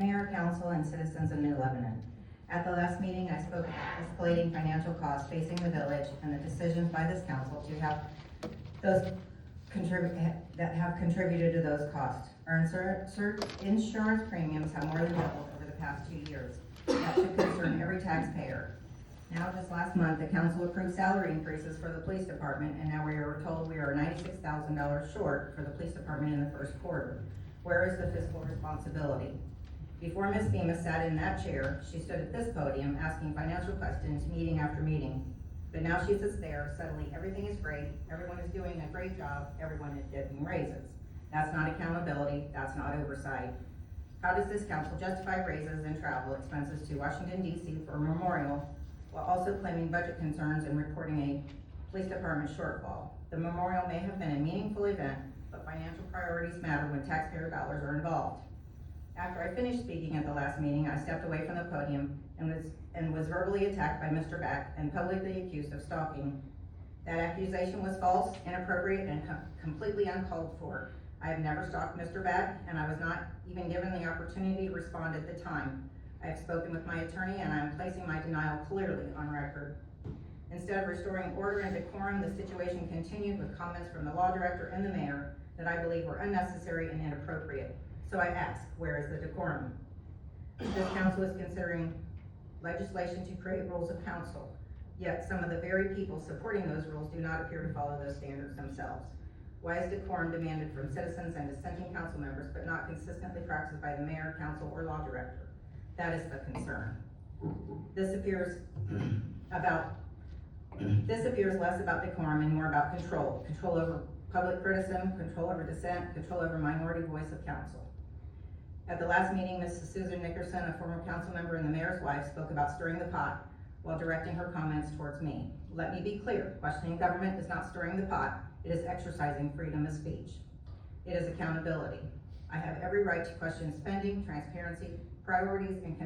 Mayor, Council, and citizens of New Lebanon. At the last meeting, I spoke about escalating financial costs facing the village and the decisions by this council to have those that have contributed to those costs. Our insurance premiums have more than doubled over the past 2 years. That should concern every taxpayer. Now, just last month, the council approved salary increases for the police department, and now we are told we are $96,000 short for the police department in the first quarter. Where is the fiscal responsibility? Before Ms. Bemis sat in that chair, she stood at this podium asking financial questions meeting after meeting. But now she sits there, suddenly everything is great, everyone is doing a great job, everyone is getting raises. That's not accountability, that's not oversight. How does this council justify raises and travel expenses to Washington, D.C. for a memorial, while also claiming budget concerns and reporting a police department shortfall? The memorial may have been a meaningful event, but financial priorities matter when taxpayer dollars are involved. After I finished speaking at the last meeting, I stepped away from the podium and was verbally attacked by Mr. Back and publicly accused of stalking. That accusation was false, inappropriate, and completely uncalled for. I have never stalked Mr. Back, and I was not even given the opportunity to respond at the time. I have spoken with my attorney, and I am placing my denial clearly on record. Instead of restoring order and decorum, the situation continued with comments from the law director and the mayor that I believe were unnecessary and inappropriate. So I ask, where is the decorum? This council is considering legislation to create rules of council, yet some of the very people supporting those rules do not appear to follow those standards themselves. Why is decorum demanded from citizens and dissenting council members, but not consistently practiced by the mayor, council, or law director? That is the concern. This appears less about decorum and more about control over public criticism, control over dissent, control over minority voice of council. At the last meeting, Mrs. Susan Nickerson, a former council member and the mayor's wife, spoke about stirring the pot while directing her comments towards me. Let me be clear, questioning government is not stirring the pot, it is exercising freedom of speech. It is accountability. I have every right to question spending, transparency, priorities, and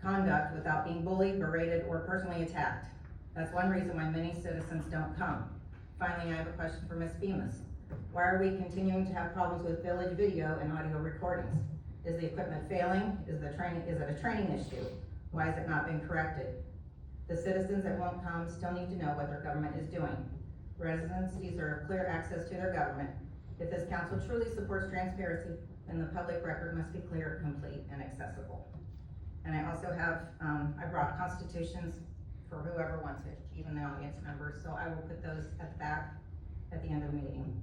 conduct without being bullied, berated, or personally attacked. That's one reason why many citizens don't come. Finally, I have a question for Ms. Bemis. Why are we continuing to have problems with village video and audio recordings? Is the equipment failing? Is it a training issue? Why has it not been corrected? The citizens that won't come still need to know what their government is doing. Residents deserve clear access to their government. If this council truly supports transparency, then the public record must be clear, complete, and accessible. And I also have, I brought constitutions for whoever wants it, even the audience members, so I will put those at the back at the end of the meeting.